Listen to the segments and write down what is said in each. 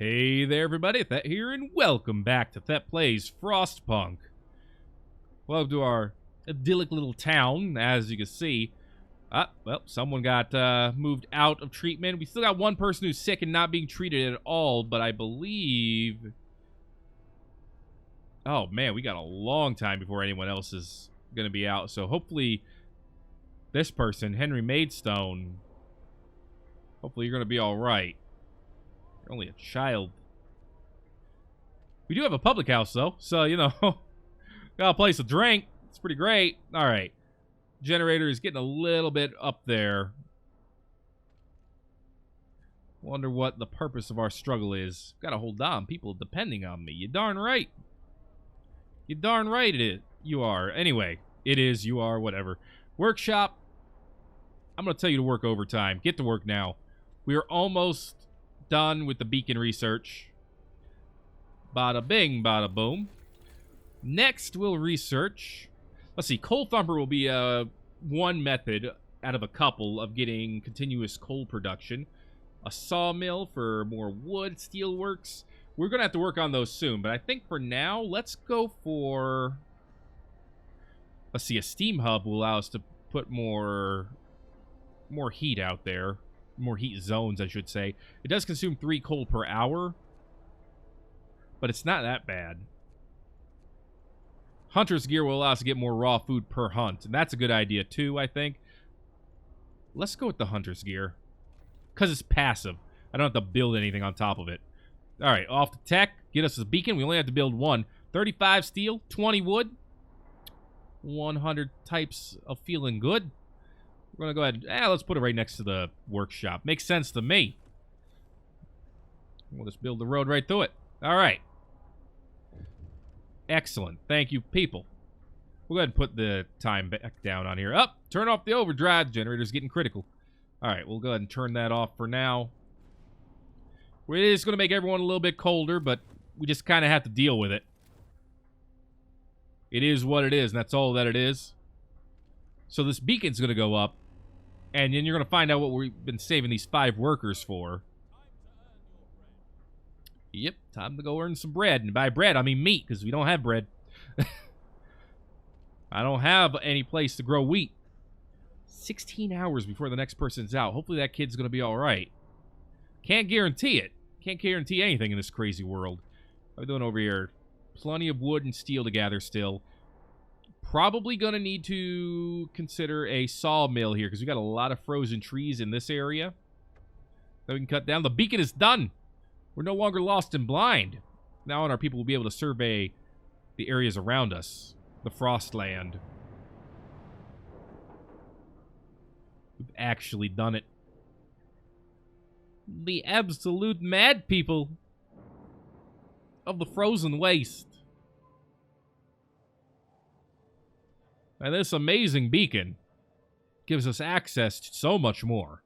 Hey there, everybody. Thet here, and welcome back to Thet Plays Frostpunk. Welcome to our idyllic little town, as you can see. Well, someone got moved out of treatment. We still got one person who's sick and not being treated at all, but I believe... Oh, man, we got a long time before anyone else is going to be out. So hopefully this person, Henry Maidstone, hopefully you're going to be all right. You're only a child. We do have a public house, though, so, you know, got a place to drink. It's pretty great. All right. Generator is getting a little bit up there. Wonder what the purpose of our struggle is. Gotta hold on. People depending on me. You darn right. You darn right it is. You are. Anyway, it is, you are, whatever. Workshop. I'm gonna tell you to work overtime. Get to work now. We are almost done with the beacon research. Bada bing, bada boom. Next, we'll research. Let's see. Coal thumper will be one method out of a couple of getting continuous coal production. A sawmill for more wood, steelworks. We're gonna have to work on those soon, but I think for now, let's go for. Let's see. A steam hub will allow us to put more heat out there. More heat zones, I should say. It does consume 3 coal per hour, but it's not that bad. Hunter's gear will allow us to get more raw food per hunt, and that's a good idea too, I think. Let's go with the hunter's gear, because it's passive. I don't have to build anything on top of it. All right, off to tech. Get us a beacon. We only have to build one. 35 steel, 20 wood, 100 types of feeling good. We're going to go ahead, let's put it right next to the workshop. Makes sense to me. We'll just build the road right through it. All right. Excellent. Thank you, people. We'll go ahead and put the time back down on here. Up. Turn off the overdrive. The generator's getting critical. All right, we'll go ahead and turn that off for now. It is going to make everyone a little bit colder, but we just kind of have to deal with it. It is what it is, and that's all that it is. So this beacon's going to go up. And then you're going to find out what we've been saving these 5 workers for. Yep, time to go earn some bread. And by bread, I mean meat, because we don't have bread. I don't have any place to grow wheat. 16 hours before the next person's out. Hopefully that kid's going to be all right. Can't guarantee it. Can't guarantee anything in this crazy world. What are we doing over here? Plenty of wood and steel to gather still. Probably going to need to consider a sawmill here, because we got a lot of frozen trees in this area that we can cut down. The beacon is done. We're no longer lost and blind. Now our people will be able to survey the areas around us. The Frostland. We've actually done it. The absolute mad people of the frozen waste. And this amazing beacon gives us access to so much more.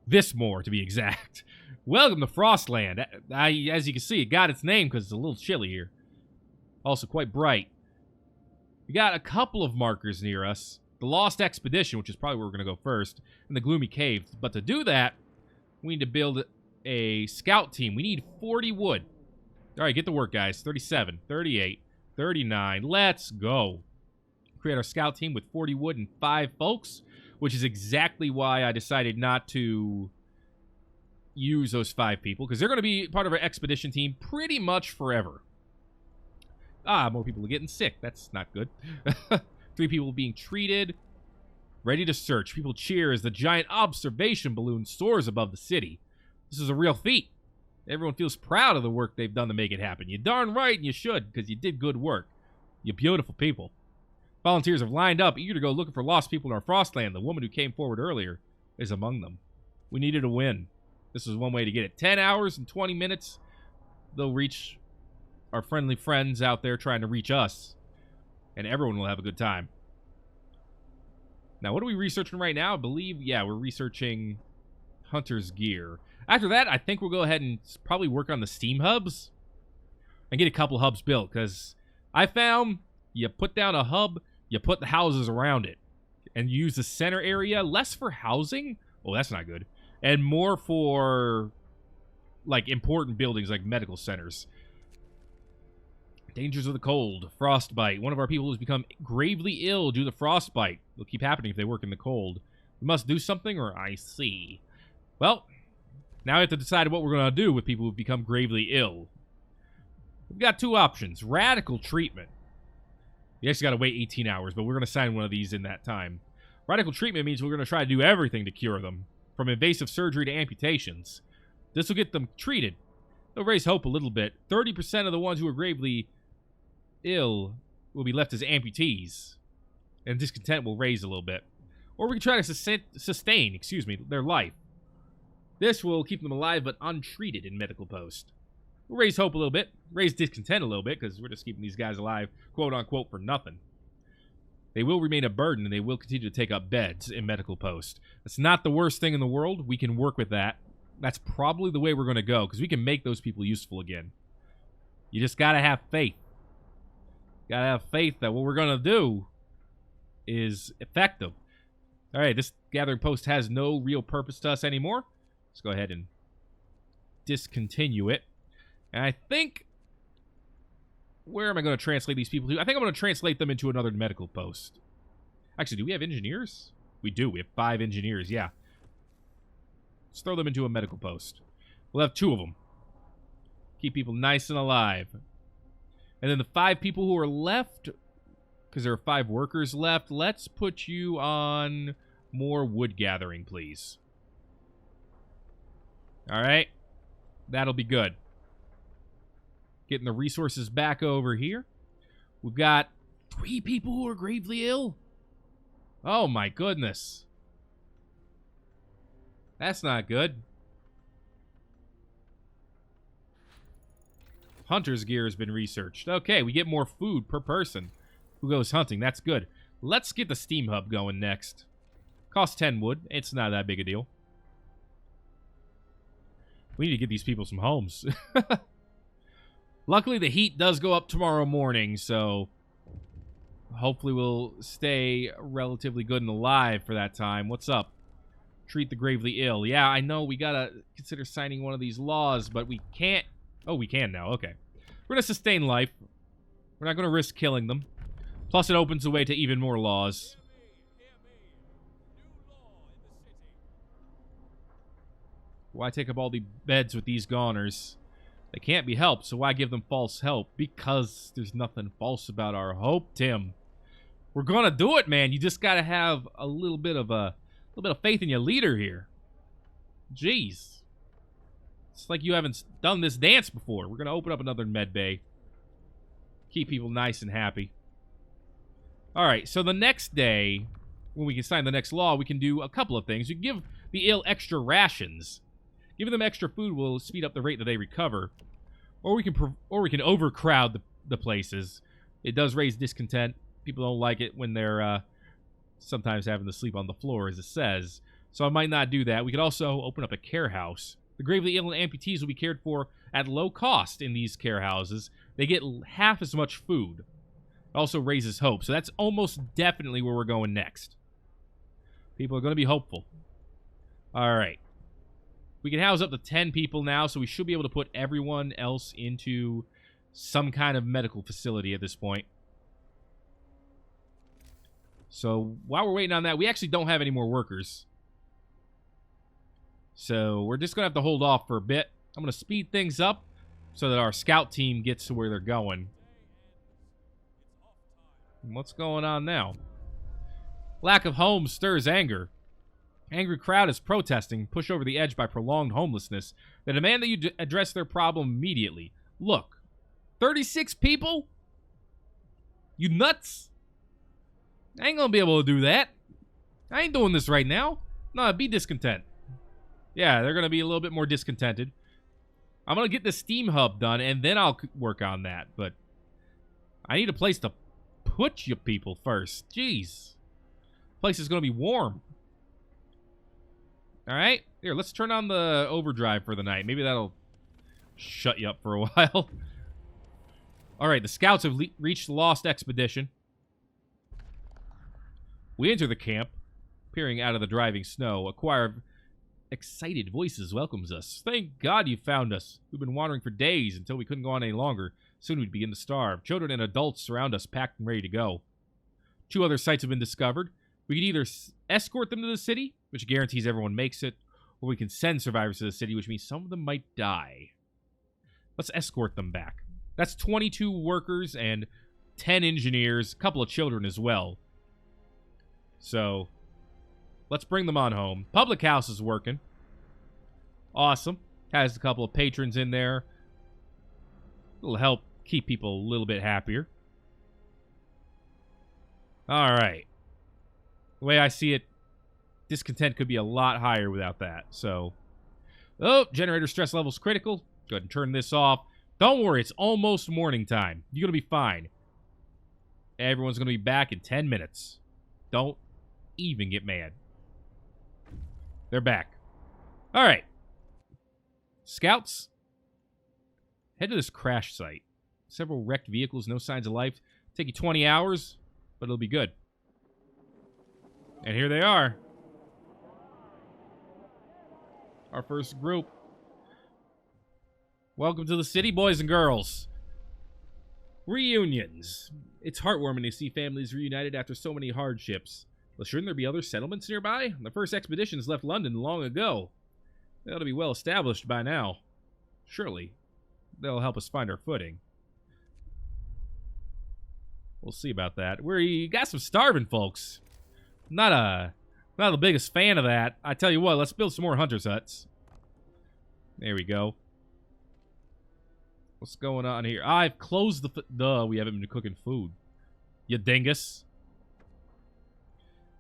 This more, to be exact. Welcome to Frostland. As you can see, it got its name because it's a little chilly here. Also quite bright. We got a couple of markers near us. The Lost Expedition, which is probably where we're going to go first, and the Gloomy Cave. But to do that, we need to build a scout team. We need 40 wood. All right, get to work, guys. 37, 38, 39. Let's go. Create our scout team with 40 wood and 5 folks, which is exactly why I decided not to use those 5 people, because they're going to be part of our expedition team pretty much forever. More people are getting sick. That's not good. 3 people being treated. Ready to search. People cheer as the giant observation balloon soars above the city. This is a real feat. Everyone feels proud of the work they've done to make it happen. You're darn right, and you should, because you did good work. You beautiful people. Volunteers have lined up, eager to go looking for lost people in our Frostland. The woman who came forward earlier is among them. We needed a win. This is one way to get it. 10 hours and 20 minutes. They'll reach our friendly friends out there trying to reach us. And everyone will have a good time. Now, what are we researching right now? I believe, yeah, we're researching Hunter's gear. After that, I think we'll go ahead and probably work on the steam hubs. And get a couple hubs built. Because I found you put down a hub, you put the houses around it. And use the center area less for housing. Oh, that's not good. And more for like, important buildings like medical centers. Dangers of the cold. Frostbite. One of our people has become gravely ill due to frostbite. It'll keep happening if they work in the cold. We must do something, or I see. Well, now we have to decide what we're going to do with people who've become gravely ill. We've got two options. Radical treatment. You actually got to wait 18 hours, but we're going to sign one of these in that time. Radical treatment means we're going to try to do everything to cure them, from invasive surgery to amputations. This will get them treated. They'll raise hope a little bit. 30% of the ones who are gravely ill will be left as amputees, and discontent will raise a little bit. Or we can try to sustain their life. This will keep them alive but untreated in medical post. We'll raise hope a little bit, raise discontent a little bit, because we're just keeping these guys alive, quote-unquote, for nothing. They will remain a burden, and they will continue to take up beds in medical post. That's not the worst thing in the world. We can work with that. That's probably the way we're going to go, because we can make those people useful again. You just got to have faith. Gotta have faith that what we're gonna do is effective. Alright, this gathering post has no real purpose to us anymore. Let's go ahead and discontinue it. And I think... Where am I going to translate these people to? I think I'm going to translate them into another medical post. Actually, do we have engineers? We do. We have 5 engineers, yeah. Let's throw them into a medical post. We'll have 2 of them. Keep people nice and alive. And then the 5 people who are left, because there are 5 workers left, let's put you on more wood gathering, please. Alright. That'll be good. Getting the resources back over here. We've got 3 people who are gravely ill. Oh my goodness. That's not good. Hunter's gear has been researched. Okay, we get more food per person who goes hunting. That's good. Let's get the steam hub going next. Costs 10 wood. It's not that big a deal. We need to get these people some homes. Luckily, the heat does go up tomorrow morning, so hopefully we'll stay relatively good and alive for that time. What's up? Treat the gravely ill. Yeah, I know we gotta consider signing one of these laws, but we can't. Oh, we can now. Okay. We're gonna sustain life. We're not gonna risk killing them. Plus, it opens the way to even more laws. Why take up all the beds with these goners? They can't be helped, so why give them false hope? Because there's nothing false about our hope, Tim. We're gonna do it, man. You just gotta have a little bit of faith in your leader here. Jeez. It's like you haven't done this dance before. We're gonna open up another med bay. Keep people nice and happy. Alright, so the next day, when we can sign the next law, we can do a couple of things. We can give the ill extra rations. Giving them extra food will speed up the rate that they recover. Or we can overcrowd the places. It does raise discontent. People don't like it when they're sometimes having to sleep on the floor, as it says. So I might not do that. We could also open up a care house. The gravely ill and amputees will be cared for at low cost in these care houses. They get half as much food. It also raises hope. So that's almost definitely where we're going next. People are going to be hopeful. All right. We can house up to 10 people now, so we should be able to put everyone else into some kind of medical facility at this point. So while we're waiting on that, we actually don't have any more workers. So we're just going to have to hold off for a bit. I'm going to speed things up so that our scout team gets to where they're going. What's going on now? Lack of homes stirs anger. Angry crowd is protesting, pushed over the edge by prolonged homelessness. They demand that you address their problem immediately. Look, 36 people? You nuts? I ain't gonna be able to do that. I ain't doing this right now. No, be discontent. Yeah, they're gonna be a little bit more discontented. I'm gonna get the steam hub done, and then I'll work on that, but I need a place to put you people first. Jeez. Place is gonna be warm. Alright, here, let's turn on the overdrive for the night. Maybe that'll shut you up for a while. Alright, the scouts have reached the lost expedition. We enter the camp, peering out of the driving snow. A choir of excited voices welcomes us. Thank God you found us. We've been wandering for days until we couldn't go on any longer. Soon we'd begin to starve. Children and adults surround us, packed and ready to go. 2 other sites have been discovered. We can either escort them to the city, which guarantees everyone makes it, or we can send survivors to the city, which means some of them might die. Let's escort them back. That's 22 workers and 10 engineers, a couple of children as well. So, let's bring them on home. Public house is working. Awesome. Has a couple of patrons in there. It'll help keep people a little bit happier. Alright. The way I see it, discontent could be a lot higher without that. So, oh, generator stress level's critical. Go ahead and turn this off. Don't worry, it's almost morning time. You're going to be fine. Everyone's going to be back in 10 minutes. Don't even get mad. They're back. Alright. Scouts, head to this crash site. Several wrecked vehicles, no signs of life. Take you 20 hours, but it'll be good. And here they are. Our first group. Welcome to the city, boys and girls. Reunions. It's heartwarming to see families reunited after so many hardships. Well, shouldn't there be other settlements nearby? The first expeditions left London long ago. They ought to be well established by now. Surely, they'll help us find our footing. We'll see about that. We got some starving folks. Not the biggest fan of that. I tell you what, let's build some more hunters' huts. There we go. What's going on here? I've closed the... we haven't been cooking food. You dingus.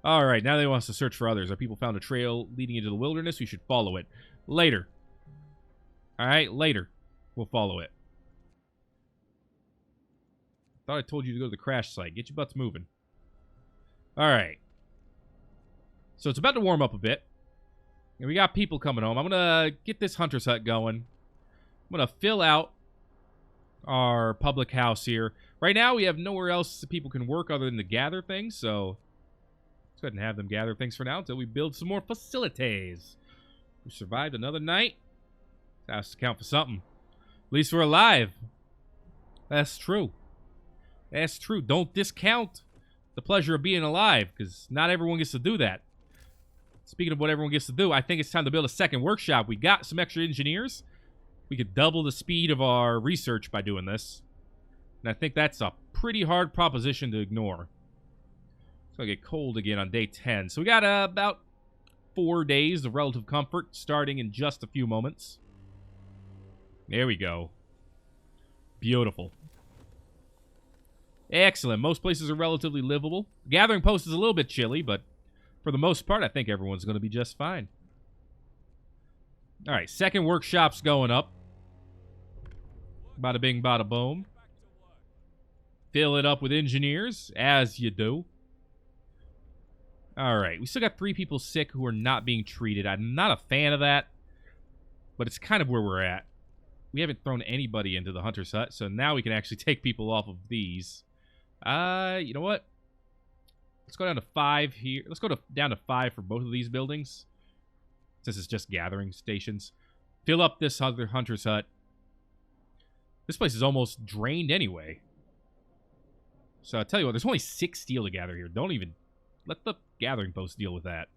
Alright, now they want us to search for others. Our people found a trail leading into the wilderness. We should follow it. Later. Alright, later. We'll follow it. Thought I told you to go to the crash site. Get your butts moving. Alright. So it's about to warm up a bit. And we got people coming home. I'm going to get this hunter's hut going. I'm going to fill out our public house here. Right now, we have nowhere else that people can work other than to gather things, so let's go ahead and have them gather things for now until we build some more facilities. We survived another night. That has to count for something. At least we're alive. That's true. That's true. Don't discount the pleasure of being alive, because not everyone gets to do that. Speaking of what everyone gets to do, I think it's time to build a second workshop. We got some extra engineers. We could double the speed of our research by doing this. And I think that's a pretty hard proposition to ignore. It's going to get cold again on day 10. So we got about 4 days of relative comfort starting in just a few moments. There we go. Beautiful. Excellent. Most places are relatively livable. Gathering Post is a little bit chilly, but for the most part, I think everyone's going to be just fine. All right, second workshop's going up. Bada bing, bada boom. Fill it up with engineers, as you do. All right, we still got 3 people sick who are not being treated. I'm not a fan of that, but it's kind of where we're at. We haven't thrown anybody into the hunter's hut, so now we can actually take people off of these. You know what? Let's go down to 5 here. Let's go down to 5 for both of these buildings, since it's just gathering stations. Fill up this other hunter's hut. This place is almost drained anyway. So I tell you what, there's only 6 steel to gather here. Don't even let the gathering post deal with that.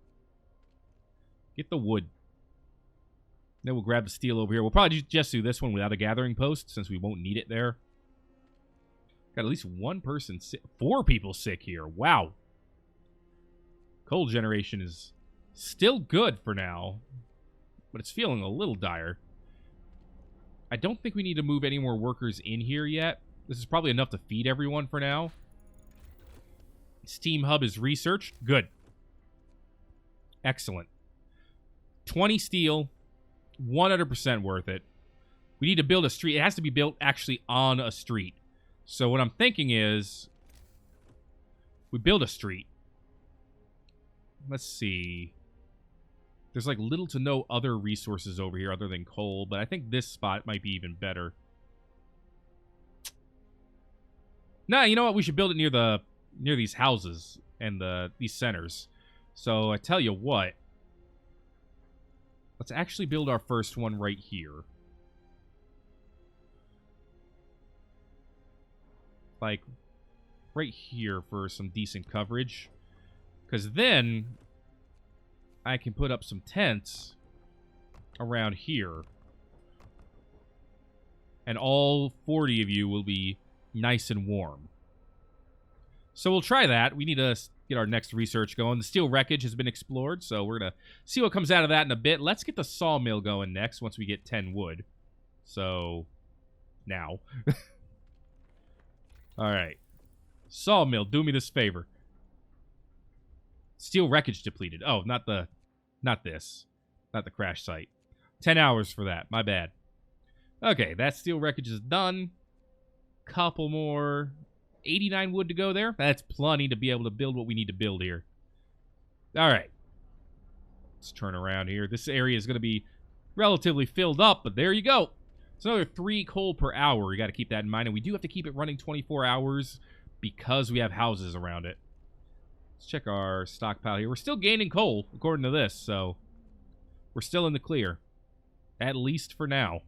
Get the wood. Then we'll grab the steel over here. We'll probably just do this one without a gathering post, since we won't need it there. Got at least 1 person sick. 4 people sick here. Wow. Cold generation is still good for now, but it's feeling a little dire. I don't think we need to move any more workers in here yet. This is probably enough to feed everyone for now. Steam Hub is researched. Good. Excellent. 20 steel. 100% worth it. We need to build a street. It has to be built actually on a street. So what I'm thinking is we build a street. Let's see. There's like little to no other resources over here other than coal, but I think this spot might be even better. Nah, you know what? We should build it near these houses and these centers. So I tell you what. Let's actually build our first one right here. Like, right here for some decent coverage. Because then I can put up some tents around here. And all 40 of you will be nice and warm. So we'll try that. We need to get our next research going. The steel wreckage has been explored, so we're going to see what comes out of that in a bit. Let's get the sawmill going next once we get 10 wood. So, now. Alright. Sawmill, do me this favor. Steel wreckage depleted. Oh, not this. Not the crash site. 10 hours for that. My bad. Okay, that steel wreckage is done. Couple more. 89 wood to go there. That's plenty to be able to build what we need to build here. Alright. Let's turn around here. This area is going to be relatively filled up, but there you go. It's another 3 coal per hour. You got to keep that in mind. And we do have to keep it running 24 hours because we have houses around it. Let's check our stockpile here. We're still gaining coal, according to this, so we're still in the clear. At least for now.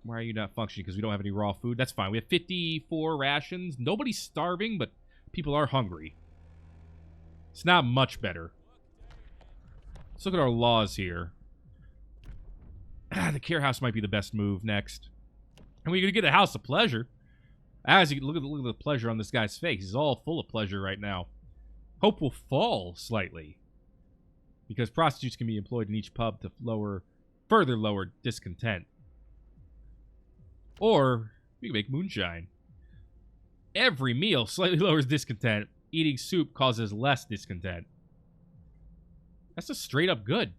Why are you not functioning? Because we don't have any raw food? That's fine. We have 54 rations. Nobody's starving, but people are hungry. It's not much better. Let's look at our laws here. The care house might be the best move next. And we're going to get a house of pleasure. As you look at the pleasure on this guy's face. He's all full of pleasure right now. Hope will fall slightly. Because prostitutes can be employed in each pub to further lower discontent. Or, we can make moonshine. Every meal slightly lowers discontent. Eating soup causes less discontent. That's just straight up good.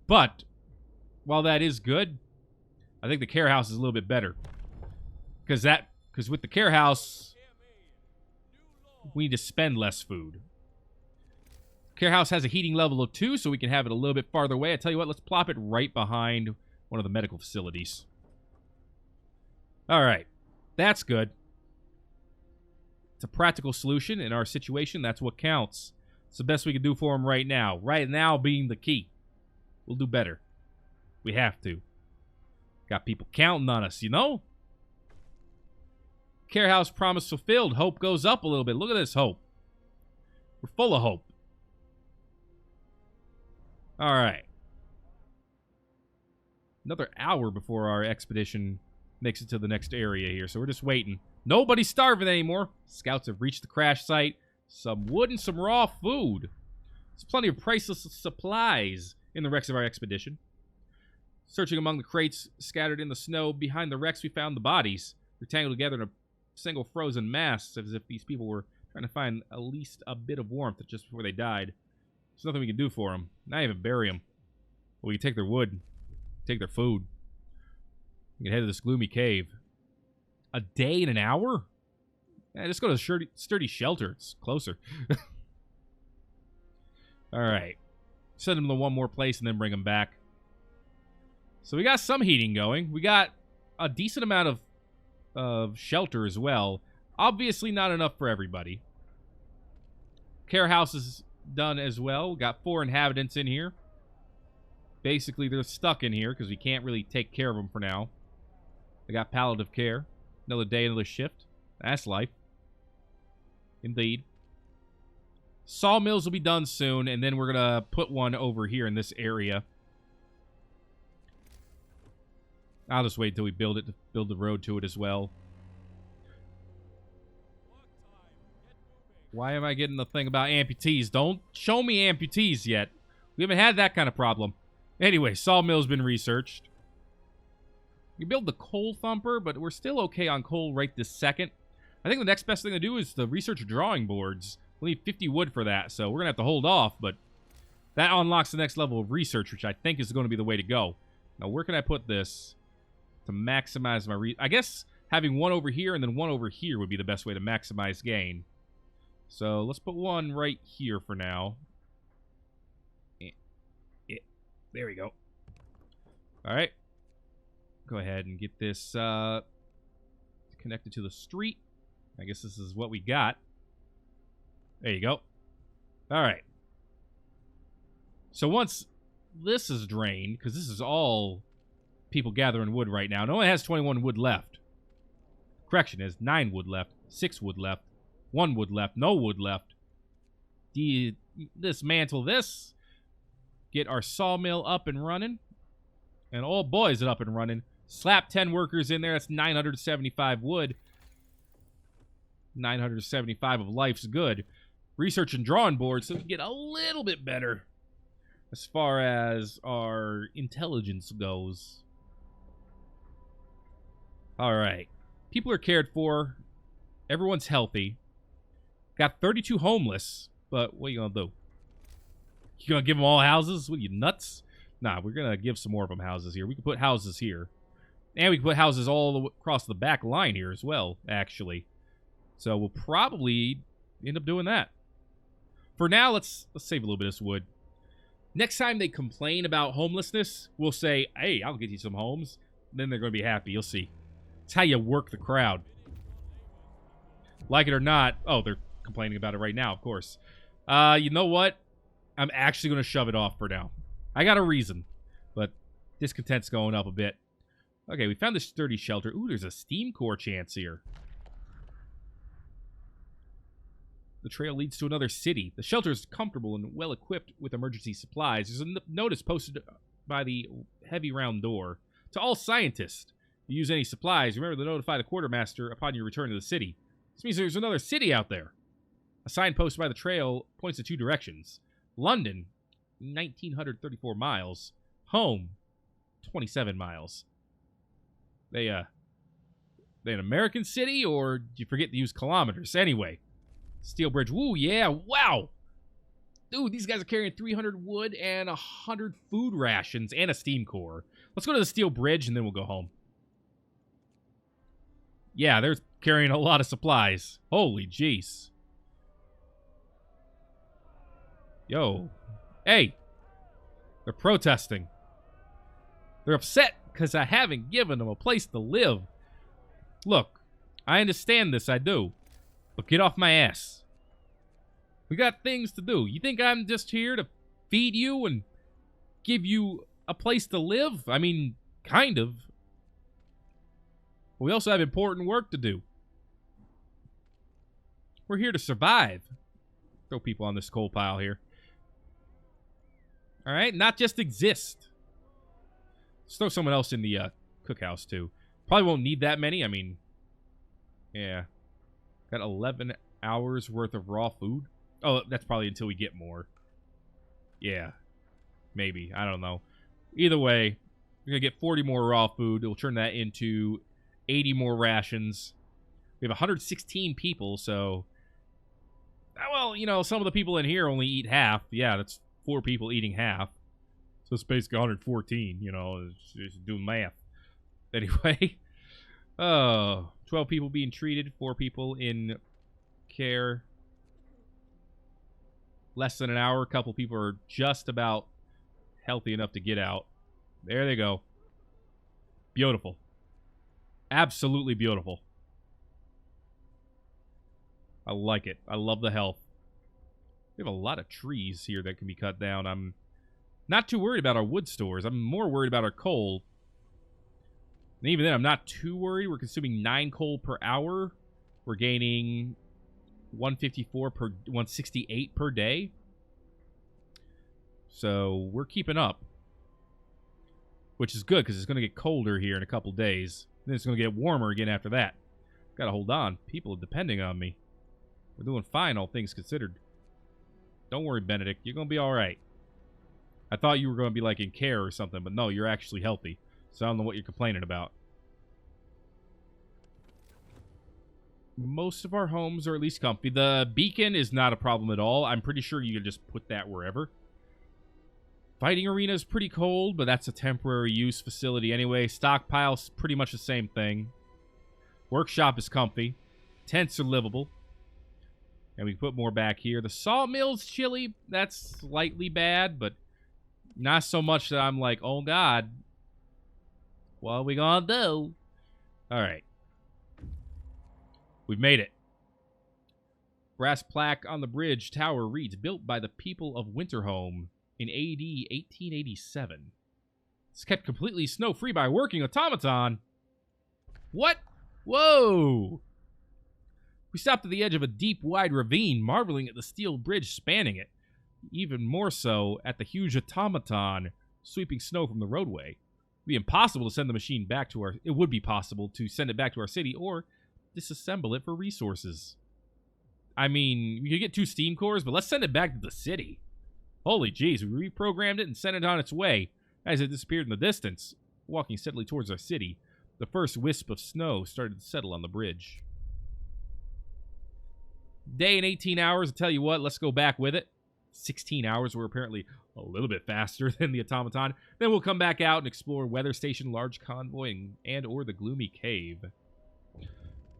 But, while that is good, I think the care house is a little bit better. Because with the care house, we need to spend less food. Care house has a heating level of 2, so we can have it a little bit farther away. I tell you what, let's plop it right behind one of the medical facilities. Alright. That's good. It's a practical solution in our situation. That's what counts. It's the best we can do for them right now. Right now being the key. We'll do better. We have to. Got people counting on us, you know? Care house promise fulfilled. Hope goes up a little bit. Look at this hope. We're full of hope. Alright. Another hour before our expedition makes it to the next area here. So we're just waiting. Nobody's starving anymore. Scouts have reached the crash site. Some wood and some raw food. There's plenty of priceless supplies in the wrecks of our expedition. Searching among the crates scattered in the snow behind the wrecks, we found the bodies. They're tangled together in a single frozen mass, as if these people were trying to find at least a bit of warmth just before they died. There's nothing we can do for them. Not even bury them. But we can take their wood. Take their food. We can head to this gloomy cave. A day and an hour? Yeah, just go to the sturdy shelter. It's closer. Alright. Send them to one more place and then bring them back. So we got some heating going. We got a decent amount of shelter as well. Obviously not enough for everybody. Care house is done as well. Got 4 inhabitants in here. Basically, they're stuck in here because we can't really take care of them for now. They got palliative care. Another day, another shift. That's life. Indeed. Sawmills will be done soon, and then we're going to put one over here in this area. I'll just wait until we build it to build the road to it as well. Why am I getting the thing about amputees? Don't show me amputees yet. We haven't had that kind of problem. Anyway, sawmill's been researched. We build the coal thumper, but we're still okay on coal right this second. I think the next best thing to do is the research drawing boards. We'll need 50 wood for that, so we're going to have to hold off, but that unlocks the next level of research, which I think is going to be the way to go. Now, where can I put this to maximize my I guess having one over here and then one over here would be the best way to maximize gain. So, let's put one right here for now. There we go. Alright. Go ahead and get this connected to the street. I guess this is what we got. There you go. All right. So once this is drained, because this is all people gathering wood right now, it only has 21 wood left. Correction is 9 wood left, 6 wood left, 1 wood left, no wood left. Dismantle this. Get our sawmill up and running. And oh boy, is it up and running. Slap 10 workers in there. That's 975 wood. 975 of life's good. Research and drawing boards so we can get a little bit better as far as our intelligence goes. All right. People are cared for. Everyone's healthy. Got 32 homeless, but what are you going to do? You going to give them all houses? What are you, nuts? Nah, we're going to give some more of them houses here. We can put houses here. And we can put houses all across the back line here as well, actually. So we'll probably end up doing that. For now, let's save a little bit of this wood. Next time they complain about homelessness, we'll say, hey, I'll get you some homes. Then they're going to be happy. You'll see. It's how you work the crowd. Like it or not. Oh, they're complaining about it right now, of course. You know what? I'm actually going to shove it off for now. I got a reason, but discontent's going up a bit. Okay, we found this sturdy shelter. Ooh, there's a steam core chance here. The trail leads to another city. The shelter is comfortable and well-equipped with emergency supplies. There's a notice posted by the heavy round door. To all scientists, if you use any supplies, remember to notify the quartermaster upon your return to the city. This means there's another city out there. A sign posted by the trail points in 2 directions. London, 1,934 miles. Home, 27 miles. They an American city, or do you forget to use kilometers? Anyway, steel bridge. Woo, yeah, wow. Dude, these guys are carrying 300 wood and 100 food rations and a steam core. Let's go to the steel bridge, and then we'll go home. Yeah, they're carrying a lot of supplies. Holy jeez. Yo. Hey. They're protesting. They're upset because I haven't given them a place to live. Look, I understand this, I do. But get off my ass. We got things to do. You think I'm just here to feed you and give you a place to live? I mean, kind of. We also have important work to do. We're here to survive. Throw people on this coal pile here. All right, not just exist. Let's throw someone else in the cookhouse, too. Probably won't need that many. I mean, yeah. Got 11 hours worth of raw food. Oh, that's probably until we get more. Yeah. Maybe. I don't know. Either way, we're going to get 40 more raw food. We'll turn that into 80 more rations. We have 116 people, so... Well, you know, some of the people in here only eat half. Yeah, that's 4 people eating half. So it's basically 114, you know, just doing math. Anyway. 12 people being treated, 4 people in care. Less than an hour, a couple people are just about healthy enough to get out. There they go. Beautiful. Absolutely beautiful. I like it. I love the health. We have a lot of trees here that can be cut down. I'm not too worried about our wood stores. I'm more worried about our coal. And even then, I'm not too worried. We're consuming 9 coal per hour. We're gaining 154 per 168 per day. So we're keeping up, which is good because it's going to get colder here in a couple days. Then it's going to get warmer again after that. Got to hold on. People are depending on me. We're doing fine, all things considered. Don't worry, Benedict. You're going to be all right. I thought you were going to be like in care or something, but no, you're actually healthy. So I don't know what you're complaining about. Most of our homes are at least comfy. The beacon is not a problem at all. I'm pretty sure you can just put that wherever. Fighting arena is pretty cold, but that's a temporary use facility anyway. Stockpile's pretty much the same thing. Workshop is comfy. Tents are livable. And we can put more back here. The sawmill's chilly. That's slightly bad, but not so much that I'm like, oh god, what are we gonna do? Alright. We've made it. Brass plaque on the bridge tower reads, built by the people of Winterhome in AD 1887. It's kept completely snow-free by a working automaton. What? Whoa! We stopped at the edge of a deep, wide ravine, marveling at the steel bridge spanning it. Even more so at the huge automaton sweeping snow from the roadway. It would be impossible to send the machine back to our... It would be possible to send it back to our city or disassemble it for resources. I mean, we could get 2 steam cores, but let's send it back to the city. Holy jeez, we reprogrammed it and sent it on its way. As it disappeared in the distance, walking steadily towards our city, the first wisp of snow started to settle on the bridge. Day and 18 hours, I'll tell you what, let's go back with it. 16 hours, we're apparently a little bit faster than the automaton. Then we'll come back out and explore Weather Station, Large Convoy, and or the Gloomy Cave.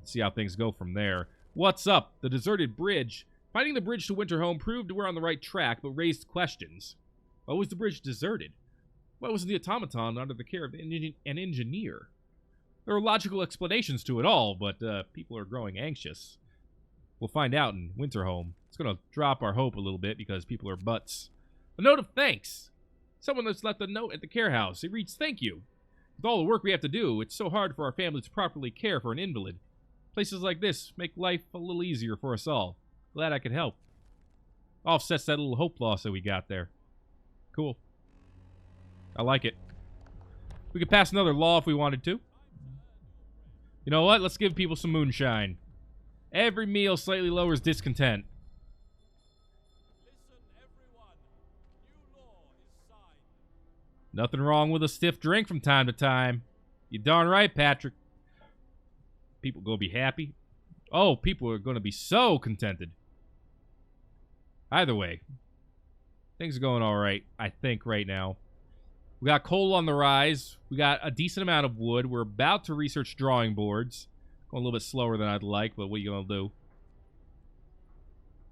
See how things go from there. What's up? The deserted bridge. Finding the bridge to Winterhome proved we're on the right track, but raised questions. Why was the bridge deserted? Why wasn't the automaton under the care of an engineer? There are logical explanations to it all, but people are growing anxious. We'll find out in Winterhome. It's going to drop our hope a little bit because people are butts. A note of thanks. Someone that's left a note at the care house. It reads, thank you. With all the work we have to do, it's so hard for our family to properly care for an invalid. Places like this make life a little easier for us all. Glad I could help. Offsets that little hope loss that we got there. Cool. I like it. We could pass another law if we wanted to. You know what? Let's give people some moonshine. Every meal slightly lowers discontent. Listen, everyone. New law is signed. Nothing wrong with a stiff drink from time to time. You darn right, Patrick. People gonna be happy. Oh, people are gonna be so contented. Either way, things are going all right, I think, right now. We got coal on the rise. We got a decent amount of wood. We're about to research drawing boards. Going a little bit slower than I'd like, but what are you going to do?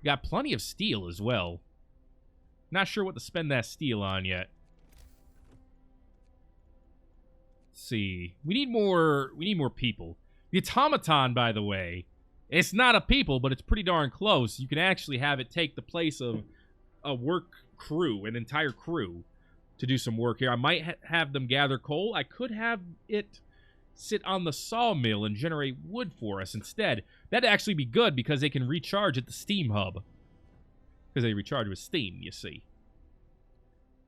We got plenty of steel as well. Not sure what to spend that steel on yet. Let's see. We need more people. The automaton, by the way, it's not a people, but it's pretty darn close. You can actually have it take the place of a work crew, an entire crew, to do some work here. I might have them gather coal. I could have it sit on the sawmill and generate wood for us instead. That'd actually be good because they can recharge at the steam hub. Because they recharge with steam, you see.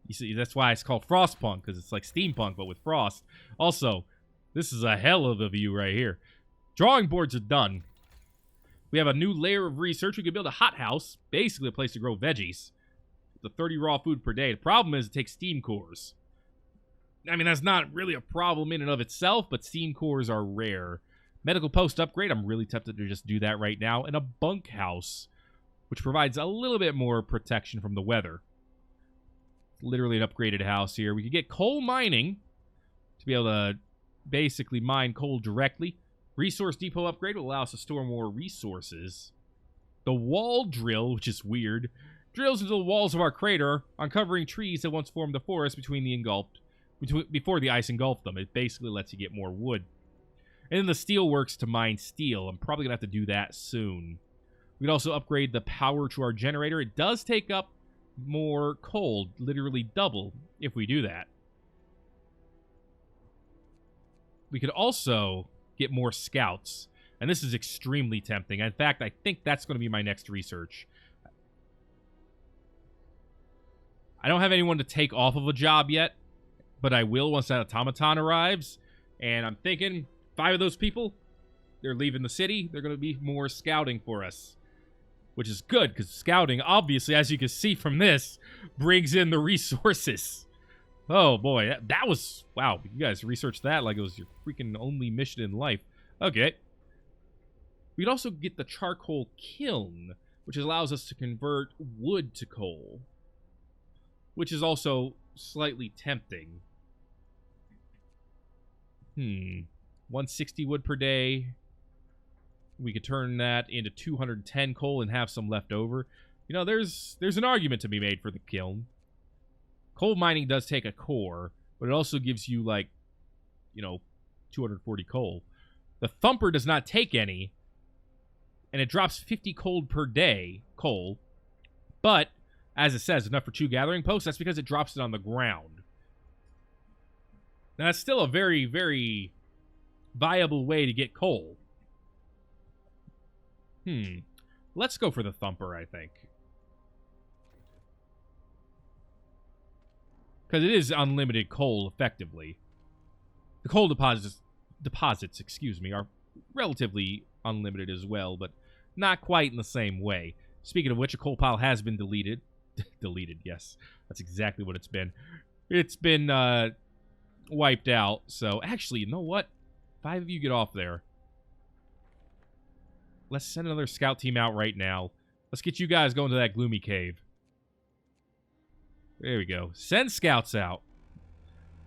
You see, that's why it's called Frostpunk, because it's like steampunk, but with frost. Also, this is a hell of a view right here. Drawing boards are done. We have a new layer of research. We can build a hothouse, basically a place to grow veggies. The 30 raw food per day. The problem is it takes steam cores. I mean, that's not really a problem in and of itself, but steam cores are rare. Medical post upgrade. I'm really tempted to just do that right now. And a bunkhouse, which provides a little bit more protection from the weather. Literally an upgraded house here. We could get coal mining to be able to basically mine coal directly. Resource depot upgrade will allow us to store more resources. The wall drill, which is weird, drills into the walls of our crater, uncovering trees that once formed the forest before the ice engulfed them. It basically lets you get more wood. And then the steel works to mine steel. I'm probably going to have to do that soon. We'd also upgrade the power to our generator. It does take up more coal, literally double, if we do that. We could also get more scouts. And this is extremely tempting. In fact, I think that's going to be my next research. I don't have anyone to take off of a job yet, but I will once that automaton arrives. And I'm thinking 5 of those people, they're leaving the city. They're going to be more scouting for us, which is good because scouting, obviously, as you can see from this, brings in the resources. Oh, boy. That was... Wow, you guys researched that like it was your freaking only mission in life. Okay. We'd also get the charcoal kiln, which allows us to convert wood to coal, which is also slightly tempting. 160 wood per day. We could turn that into 210 coal and have some left over. You know, there's an argument to be made for the kiln. Coal mining does take a core, but it also gives you, like, you know, 240 coal. The thumper does not take any, and it drops 50 cold per day, coal. But, as it says, enough for 2 gathering posts. That's because it drops it on the ground. Now, that's still a very, very viable way to get coal. Let's go for the Thumper, I think. Because it is unlimited coal, effectively. The coal deposits, excuse me, are relatively unlimited as well, but not quite in the same way. Speaking of which, a coal pile has been deleted. Deleted, yes. That's exactly what it's been. It's been wiped out, so actually, you know what? 5 of you get off there. Let's send another scout team out right now. Let's get you guys going to that gloomy cave. There we go. Send scouts out.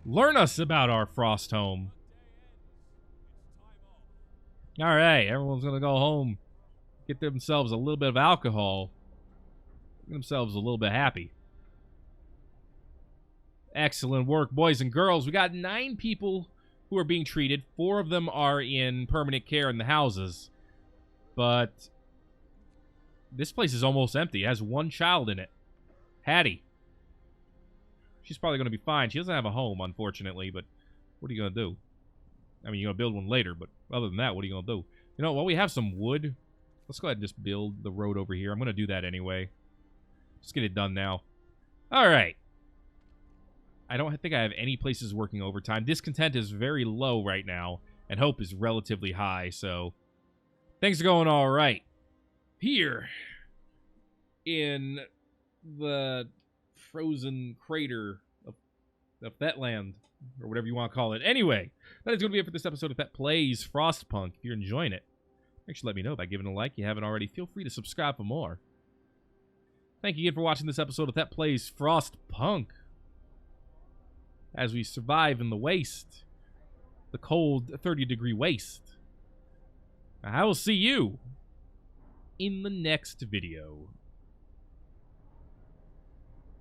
Learn us about our frost home. Alright, everyone's going to go home. Get themselves a little bit of alcohol. Get themselves a little bit happy. Excellent work, boys and girls. We got 9 people who are being treated. 4 of them are in permanent care in the houses. But this place is almost empty. It has 1 child in it. Hattie. She's probably going to be fine. She doesn't have a home, unfortunately, but what are you going to do? I mean, you're going to build one later, but other than that, what are you going to do? You know, while we have some wood, let's go ahead and just build the road over here. I'm going to do that anyway. Just get it done now. All right. I don't think I have any places working overtime. Discontent is very low right now, and hope is relatively high, so things are going all right. Here in the frozen crater of Thetland, or whatever you want to call it. Anyway, that is going to be it for this episode of Thet Plays Frostpunk. If you're enjoying it, actually let me know by giving a like. If you haven't already, feel free to subscribe for more. Thank you again for watching this episode of Thet Plays Frostpunk. As we survive in the waste, the cold 30-degree waste. I will see you in the next video.